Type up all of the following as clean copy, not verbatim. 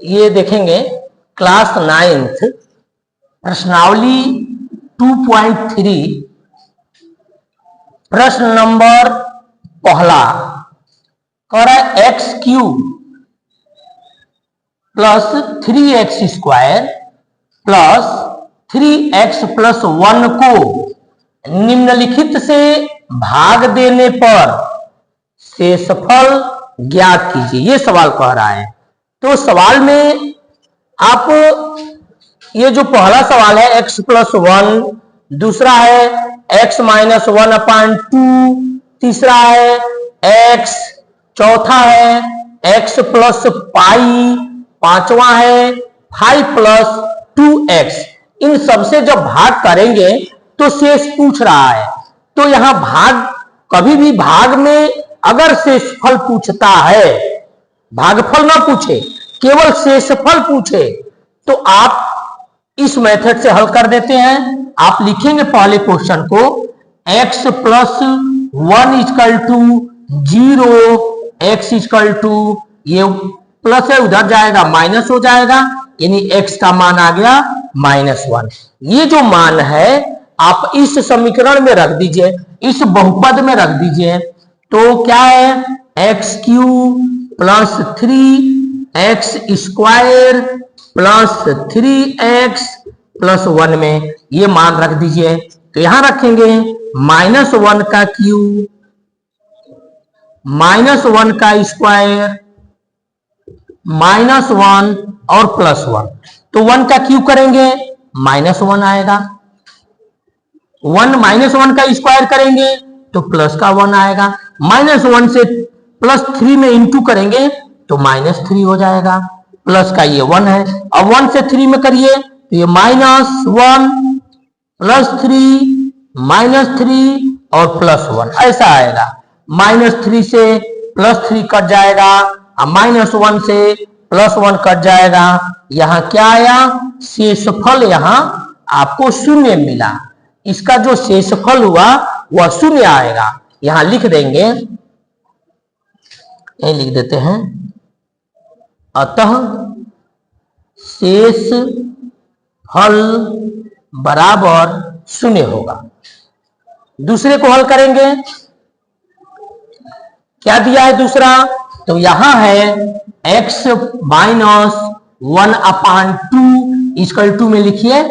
ये देखेंगे class 9th प्रश्नावली 2.3 प्रश्न नंबर पहला कह रहा है x cube plus 3x square plus 3x plus 1 को निम्नलिखित से भाग देने पर शेषफल ज्ञात कीजिए। ये सवाल कह रहा है। तो सवाल में आप ये जो पहला सवाल है x प्लस 1, दूसरा है x माइनस 1/2, तीसरा है x, चौथा है x प्लस पाई, पांचवा है 5 प्लस 2x। इन सबसे जब भाग करेंगे तो शेष पूछ रहा है। तो यहां भाग, कभी भी भाग में अगर शेषफल पूछता है, भागफल ना पूछे, केवल शेषफल पूछे, तो आप इस मेथड से हल कर देते हैं। आप लिखेंगे पहले क्वेश्चन को x plus 1 equal to 0, x equal to, ये प्लस है उधर जाएगा माइनस हो जाएगा, यानी x का मान आ गया -1। ये जो मान है आप इस समीकरण में रख दीजिए, इस बहुपद में रख दीजिए। तो क्या है x cube plus 3x square plus 3x plus 1 में ये मान रख दीजिए। तो यहां रखेंगे -1 का क्यूब, -1 का स्क्वायर, -1 और +1। तो 1 का क्यूब करेंगे -1 आएगा, 1 का स्क्वायर करेंगे तो प्लस का 1 आएगा, -1 से +3 में इंटू करेंगे तो -3 हो जाएगा, प्लस का ये 1 है। अब 1 से 3 में करिए तो ये -1 +3 -3 और +1 ऐसा आएगा। -3 से +3 कट जाएगा, अब -1 से +1 कट जाएगा। यहां क्या आया, शेषफल यहां आपको 0 मिला। इसका जो शेषफल हुआ वह 0 आएगा। यहां लिख देंगे, यही लिख देते हैं, अतः शेष फल बराबर 0 होगा। दूसरे को हल करेंगे, क्या दिया है दूसरा, तो यहां है x माइनस 1/2 इक्वल टू में लिखिए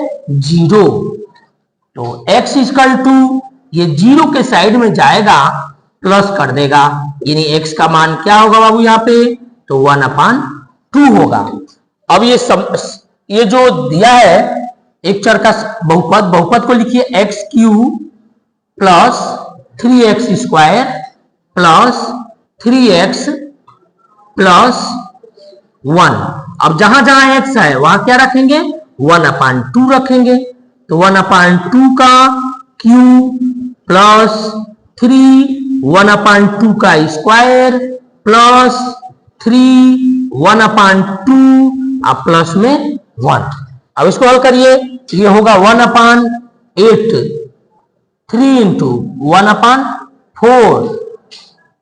0। तो x इक्वल टू ये 0 के साइड में जाएगा, प्लस कर देगा, यानी x का मान क्या होगा बाबू यहाँ पे, तो 1/2 होगा। अब ये जो दिया है एक चर का बहुपद, बहुपद को लिखिए x cube plus 3x square plus 3x plus 1। अब जहां जहां x है वहां क्या रखेंगे, 1/2 रखेंगे। तो 1/2 का क्यूब प्लस 3 1/2 का स्क्वायर प्लस 3 1/2 अब प्लस में 1। अब इसको हल करिए, ये होगा 1/8, 3 इंटू 1/4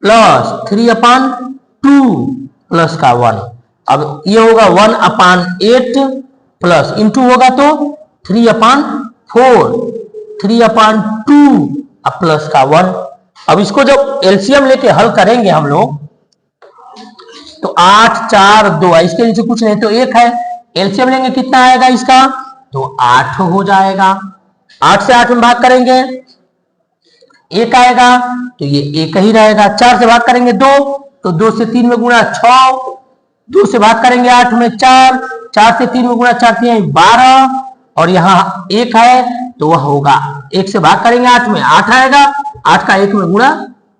प्लस 3/2 प्लस का 1। अब ये होगा 1/8 प्लस इंटू होगा तो 3/4, 3/2 अब प्लस का 1। अब इसको जब एलसीएम लेके हल करेंगे हम लोग तो 8 4 2, इसके नीचे कुछ नहीं तो 1 है, एलसीएम लेंगे कितना आएगा इसका, तो 8 हो जाएगा। 8 से 8 में भाग करेंगे 1 आएगा, तो ये 1 ही रहेगा। 4 से भाग करेंगे 2, तो 2 से 3 में गुणा 6, 2 से भाग करेंगे 8 में 4, 4 से 3 में गुणा 4 3 12, और यहाँ 1 है तो वह होगा, 1 से भाग करेंगे 8 में 8 आएगा, 8 का 1 में गुणा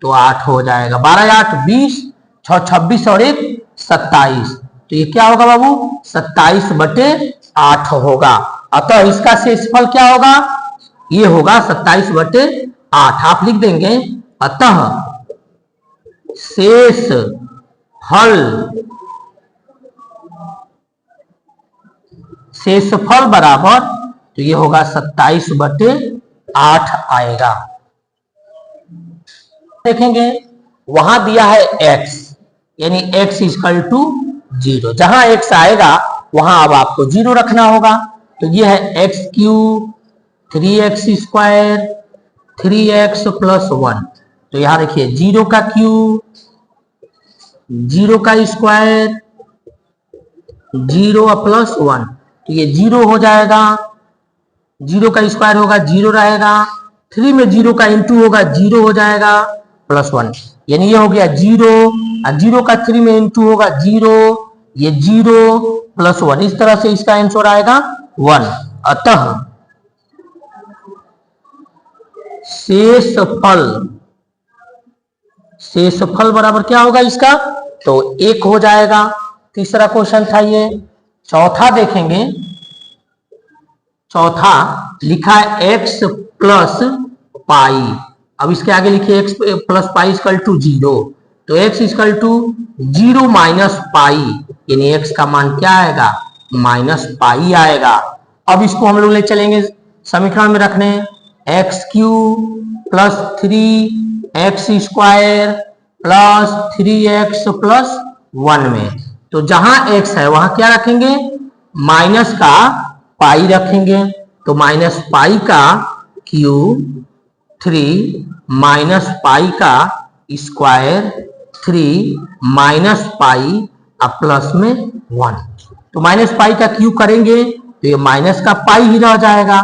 तो 8 हो जाएगा। 12 8 20, 6 26 और 1 27। तो ये क्या होगा बाबू, 27/8 होगा। अतः इसका शेषफल क्या होगा, ये होगा 27/8। आप लिख देंगे, अतः शेष शेषफल बराबर, तो ये होगा 27/8 आएगा। देखेंगे वहां दिया है x, यानी x इक्वल टू जीरो। जहां x आएगा वहां अब आपको जीरो रखना होगा। तो ये है एक्स क्यूब 3x², 3x + 1। तो यहां देखिए जीरो का क्यूब, जीरो का स्क्वायर, जीरो + 1। तो ये जीरो हो जाएगा, जीरो का स्क्वायर होगा जीरो रहेगा, 3 में जीरो का इंटू होगा जीरो हो जाएगा, +1। यानी ये हो गया जीरो, और जीरो का 3 में इंटू होगा जीरो, ये जीरो +1। इस तरह से इसका आंसर आएगा 1। अतः शेषफल बराबर क्या होगा इसका? तो 1 हो जाएगा। तीसरा क्वेश्चन था ये। चौथा देखेंगे। चौथा लिखा है x + पाई। अब इसके आगे लिखिए x + पाई = 0। तो x = 0 - पाई, यानी x का मान क्या आएगा? -पाई आएगा। अब इसको हम लोग ले चलेंगे समीकरण में रखने, x³ + 3x² + 3x + 1 में। तो जहां x है वहां क्या रखेंगे? माइनस का पाई रखेंगे। तो -पाई का क्यूब 3 -पाई का स्क्वायर 3 -पाई अब प्लस में 1। तो -पाई का क्यूब करेंगे तो ये माइनस का पाई ही रह जाएगा,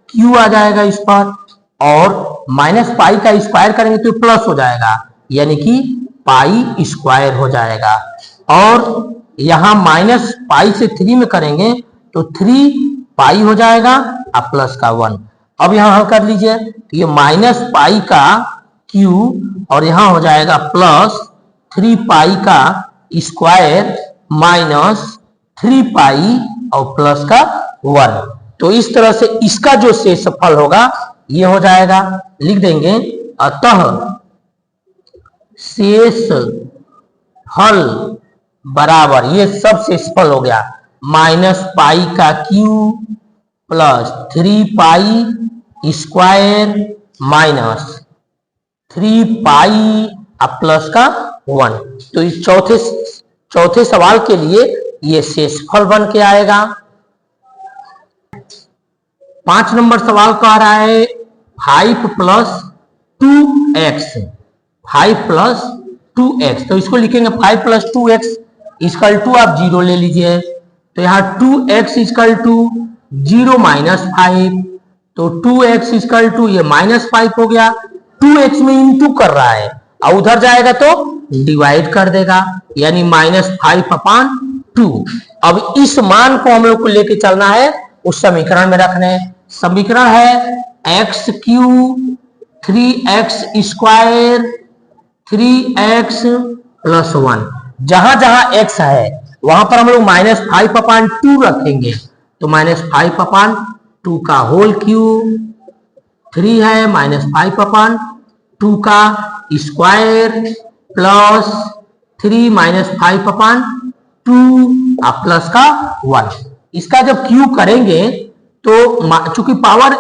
क्यू आ जाएगा इस पर, और -पाई का स्क्वायर करेंगे तो प्लस हो जाएगा, यानी कि पाई स्क्वायर हो जाएगा। और यहां -पाई से 3 में करेंगे तो 3 पाई हो जाएगा और प्लस का 1। अब यहां हल कर लीजिए, तो ये -पाई का क्यूब और यहां हो जाएगा प्लस 3 पाई का स्क्वायर -3 पाई और प्लस का 1। तो इस तरह से इसका जो शेषफल होगा ये हो जाएगा, लिख देंगे अतः शेषफल बराबर, ये सब शेषफल हो गया, -पाई का क्यूब प्लस 3 पाई स्क्वायर -3 पाई अब प्लस का 1। तो इस चौथे सवाल के लिए ये शेषफल बन के आएगा। 5 नंबर सवाल कह रहा है 5 + 2x, 5 + 2x। तो इसको लिखेंगे 5 + 2x = आप 0 ले लीजिए। तो यहाँ 2x = 0 - 5। तो 2x = ये -5 हो गया, 2x में इंटू कर रहा है और उधर जाएगा तो डिवाइड कर देगा, यानी -5/2। अब इस मान को हम लोग को लेके चलना है उस समीकरण में रखने। समीकरण है x³ 3x² 3x + 1। जहां जहां x है वहां पर हम लोग -5/2 रखेंगे। तो -5/2 का होल क्यूब, 3 है -5/2 का स्क्वायर प्लस 3 -5/2 प्लस का 1। इसका जब क्यूब करेंगे तो चूंकि पावर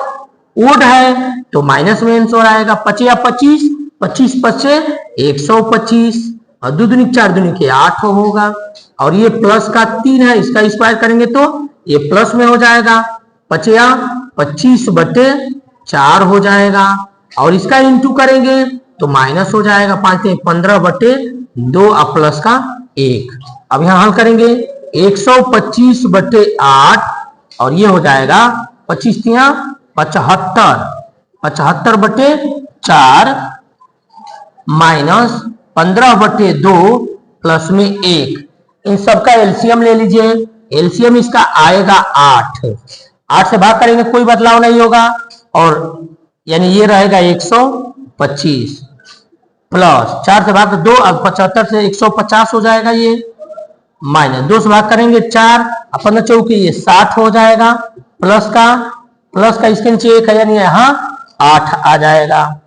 ओड है तो माइनस में आंसर आएगा। 25 25, 25 5 125 और 2 दूनी 4 दूनी के 8 होगा। और ये प्लस का 3 है, इसका स्क्वायर करेंगे तो ये प्लस में हो जाएगा, 25 25/4 हो जाएगा। और इसका इंटू करेंगे तो माइनस हो जाएगा, 5 15/2 और प्लस का 1। अब यहां हल करेंगे 125/8 और ये हो जाएगा 25 × 75, 75/4 माइनस 15/2 प्लस में 1। इन सबका एलसीएम ले लीजिए। एलसीएम इसका आएगा 8। 8 से भाग करेंगे कोई बदलाव नहीं होगा, और यानी ये रहेगा 125 प्लस 4 से भाग 2, अब 75 से 150 हो जाएगा, ये माइनस 2 से भाग करेंगे 4, 15 चौके ये 60 हो जाएगा, प्लस का इसके नीचे 1 है, यानी यहाँ 8 आ जाएगा।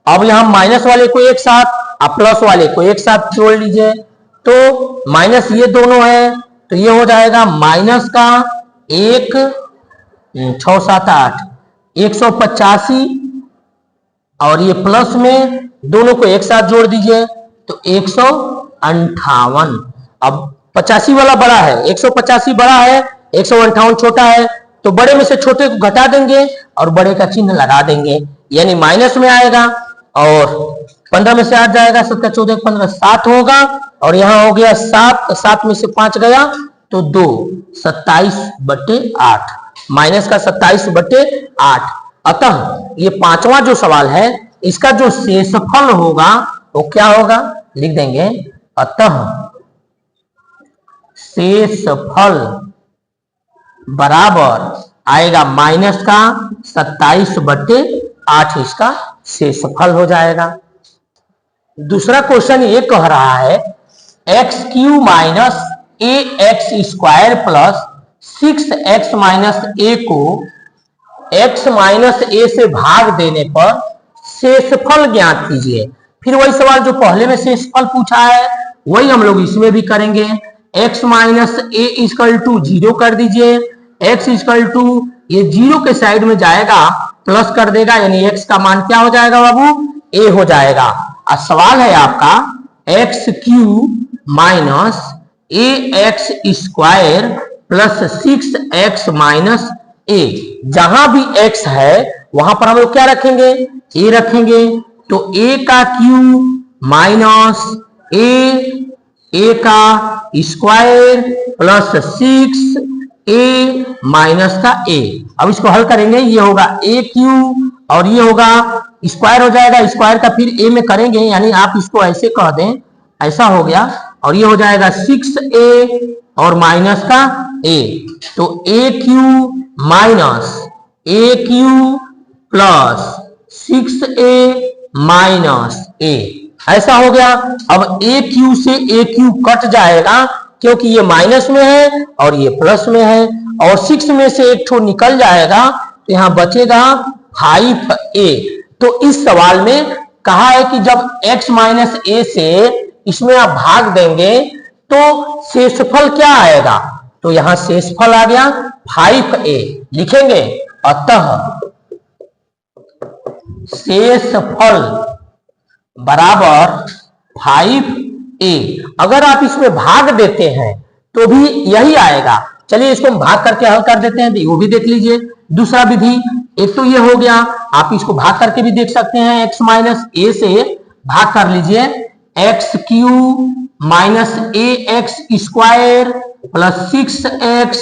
अब यहाँ माइनस वाले को एक साथ और प्लस वाले को एक साथ जोड़ लीजिए, तो माइनस ये दोनों है तो ये हो जाएगा माइनस का 1 6 7 8 185, और ये प्लस में दोनों को एक साथ जोड़ दीजिए तो 158। अब 85 वाला बड़ा है, 185 बड़ा है, 158 छोटा है, तो बड़े में से छोटे को घटा देंगे और बड़े का चिन्ह लगा देंगे, यानी माइनस में आएगा और 15 में से 8 जाएगा, 7 का 14 15 7 होगा और यहाँ हो गया 7, 7 में से 5 गया तो 2, 27/8 माइनस का 27/8। अतः ये पांचवा जो सवाल है इसका जो शेषफल होगा वो क्या होगा, लिख देंगे अतः शेषफल बराबर आएगा माइनस का 27/8 इसका शेषफल हो जाएगा। दूसरा क्वेश्चन ये कह रहा है x³ minus ax² plus 6x minus a को x माइनस a से भाग देने पर शेषफल ज्ञात कीजिए। फिर वही सवाल जो पहले में शेषफल पूछा है वही हम लोग इसमें भी करेंगे। x minus a equal to 0 कर दीजिए, x इक्वल टू ये 0 के साइड में जाएगा प्लस कर देगा, यानी x का मान क्या हो जाएगा बाबू, a हो जाएगा। और सवाल है आपका x³ minus ax² plus 6x minus a, जहां भी x है वहां पर हम लोग क्या रखेंगे, a रखेंगे, तो a का क्यूब माइनस a का स्क्वायर प्लस 6a माइनस का a। अब इसको हल करेंगे, ये होगा a³ और ये होगा स्क्वायर हो जाएगा, स्क्वायर का फिर a में करेंगे, यानी आप इसको ऐसे कह दें, ऐसा हो गया और ये हो जाएगा 6a और माइनस का a, तो a³ minus a³ plus 6a minus a, ऐसा हो गया। अब a³ से a³ कट जाएगा क्योंकि ये माइनस में है और ये प्लस में है, और 6 में से एक ठो निकल जाएगा तो यहां बचेगा 5a। तो इस सवाल में कहा है कि जब x माइनस a से इसमें आप भाग देंगे तो शेषफल क्या आएगा, तो यहां शेषफल आ गया 5a, लिखेंगे अतः शेषफल बराबर 5a। अगर आप इसमें भाग देते हैं तो भी यही आएगा। चलिए इसको हम भाग करके हल कर देते हैं, वो भी देख लीजिए। दूसरा विधि, एक तो ये हो गया, आप इसको भाग करके भी देख सकते हैं, x माइनस a से भाग कर लीजिए, x³ minus ax² plus 6x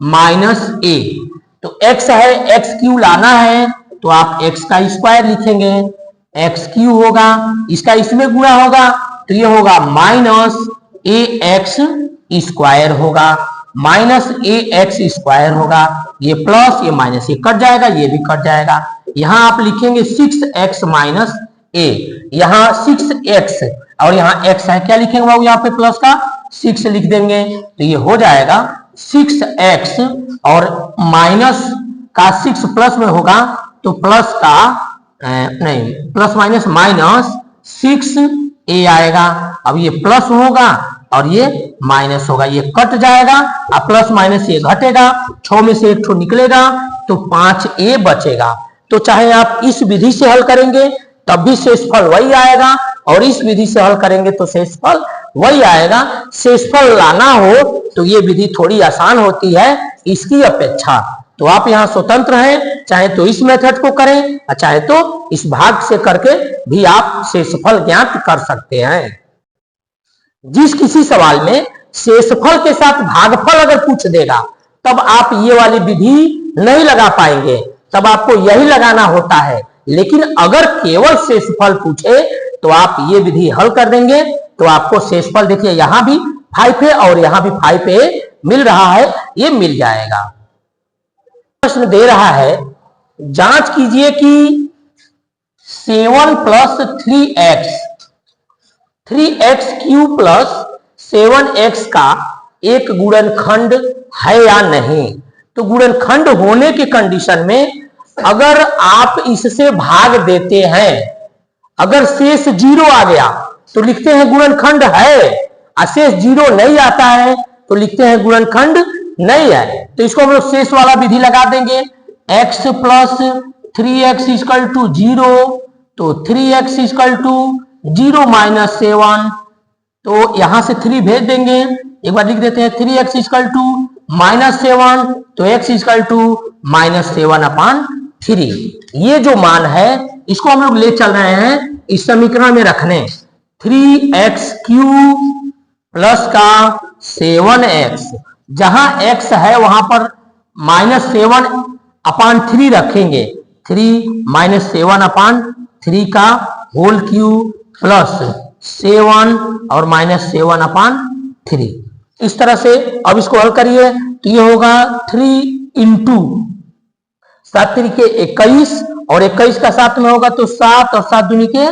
minus a, तो x है, x³ लाना है तो आप x का स्क्वायर लिखेंगे, x³ होगा, इसका इसमें गुणा होगा तो ये होगा माइनस ax² होगा, माइनस ax² होगा, ये प्लस ये माइनस ये कट जाएगा, ये भी कट जाएगा। यहां आप लिखेंगे 6x माइनस a, यहां 6x और यहां x है, क्या लिखेंगे बाबू, यहाँ पे प्लस का 6 लिख देंगे, तो ये हो जाएगा 6x और माइनस का 6 प्लस में होगा तो प्लस का नहीं, प्लस माइनस माइनस 6a आएगा। अब ये प्लस होगा और ये माइनस होगा, ये कट जाएगा, अब प्लस माइनस ये घटेगा, 6 में से एक ठो निकलेगा तो 5a बचेगा। तो चाहे आप इस विधि से हल करेंगे तब भी शेषफल वही आएगा और इस विधि से हल करेंगे तो शेषफल वही आएगा। शेषफल लाना हो तो ये विधि थोड़ी आसान होती है इसकी अपेक्षा, तो आप यहाँ स्वतंत्र हैं, चाहे तो इस मेथड को करें और चाहे तो इस भाग से करके भी आप शेषफल ज्ञात कर सकते हैं। जिस किसी सवाल में शेषफल के साथ भागफल अगर पूछ देगा तब आप ये वाली विधि नहीं लगा पाएंगे, तब आपको यही लगाना होता है। लेकिन अगर केवल शेषफल पूछे तो आप ये विधि हल कर देंगे तो आपको शेषफल, देखिए यहां भी 5a और यहां भी 5a मिल रहा है, ये मिल जाएगा। प्रश्न दे रहा है, जांच कीजिए कि 7 प्लस 3x³ प्लस 7x का एक गुणनखंड है या नहीं। तो गुणनखंड होने के कंडीशन में अगर आप इससे भाग देते हैं, अगर शेष 0 आ गया तो लिखते हैं गुणनखंड है, और शेष 0 नहीं आता है तो लिखते हैं गुणनखंड नहीं है। तो इसको हम लोग शेष वाला विधि लगा देंगे, x plus 3x equal to 0, तो 3x इक्वल टू 0 माइनस 7, तो यहां से 3 भेज देंगे, एक बार लिख देते हैं 3x इक्वल टू -7, तो x इक्वल टू -7/3। ये जो मान है इसको हम लोग ले चल रहे हैं इस समीकरण में रखने, 3x³ प्लस का 7x, जहां x है वहां पर -7/3 रखेंगे, 3 -7/3 का होल क्यूब प्लस 7 और -7/3। इस तरह से अब इसको हल करिए तो ये होगा 3 इंटू 7 तरीके 21 और 21 का 7 में होगा तो 7 और 7 दूनी के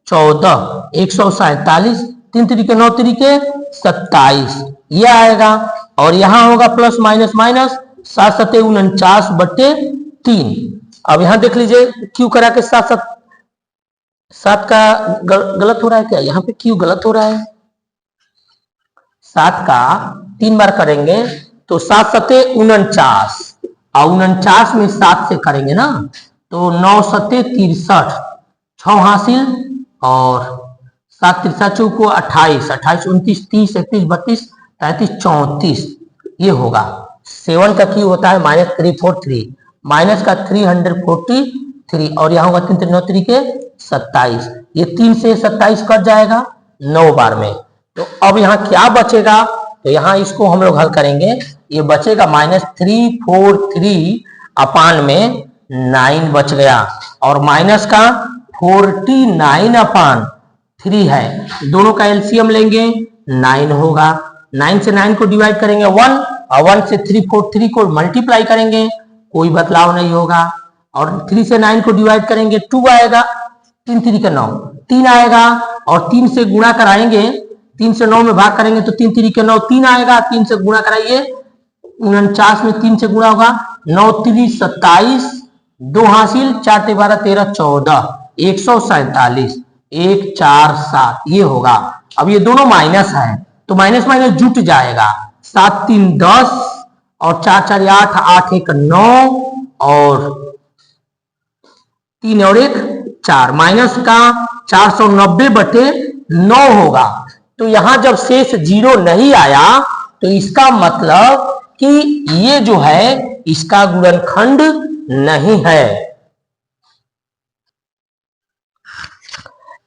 14, 147, 3 तरीके 9 तरीके 27 ये आएगा। और यहां होगा प्लस माइनस माइनस, 7 सते 49/3। अब यहां देख लीजिए क्यों करा के 7 का गलत हो रहा है क्या, यहाँ पे क्यों गलत हो रहा है, 7 का 3 बार करेंगे तो 7 सते 49 और 49 में 7 से करेंगे ना तो 9 सते 63, 6 हासिल और 7 3 चौको 28, 28 29 30 31 32 33 34 ये होगा। 7 का क्यू होता है -343, माइनस का 343 और यहाँ होगा 3 9 के 27, ये 3 से 27 कट जाएगा 9 बार में। तो अब यहाँ क्या बचेगा, तो यहाँ इसको हम लोग हल करेंगे, ये बचेगा -343 अपान में 9 बच गया और माइनस का 49/3 है, दोनों का एलसीएम लेंगे 9 होगा, 9 से 9 को डिवाइड करेंगे 1 और 1 से 343 को मल्टीप्लाई करेंगे कोई बदलाव नहीं होगा और 3 से 9 को डिवाइड करेंगे 2 आएगा, 3 3 के 9 3 आएगा और 3 से गुणा कराएंगे, 3 से 9 में भाग करेंगे तो 3 3 के 9 3 आएगा, 3 से गुणा कराइए 49 में 3 से गुणा होगा 9 3 27, 2 हासिल 4 12 13 14, 147 1 4 7 ये होगा। अब ये दोनों माइनस है तो माइनस माइनस जुट जाएगा, 7 3 10 और 4 4 8 8 1 9 और 3 और 1 4, माइनस का 490/9 होगा। तो यहां जब शेष 0 नहीं आया तो इसका मतलब कि ये जो है इसका गुणनखंड नहीं है।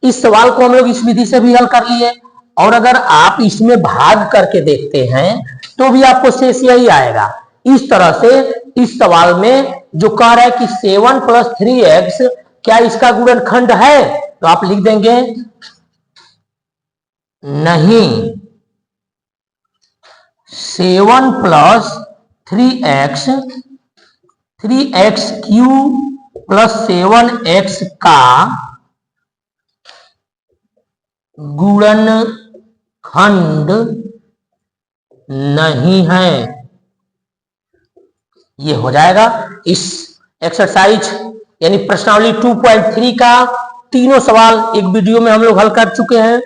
इस सवाल को हम लोग इस विधि से भी हल कर लिए और अगर आप इसमें भाग करके देखते हैं तो भी आपको शेष यही आएगा। इस तरह से इस सवाल में जो कह रहा है कि 7 + 3x क्या इसका गुणनखंड है, तो आप लिख देंगे नहीं, 7 + 3x 3x³ + 7x का गुणनखंड नहीं है। ये हो जाएगा इस एक्सरसाइज यानी प्रश्नावली 2.3 का तीनों सवाल एक वीडियो में हम लोग हल कर चुके हैं।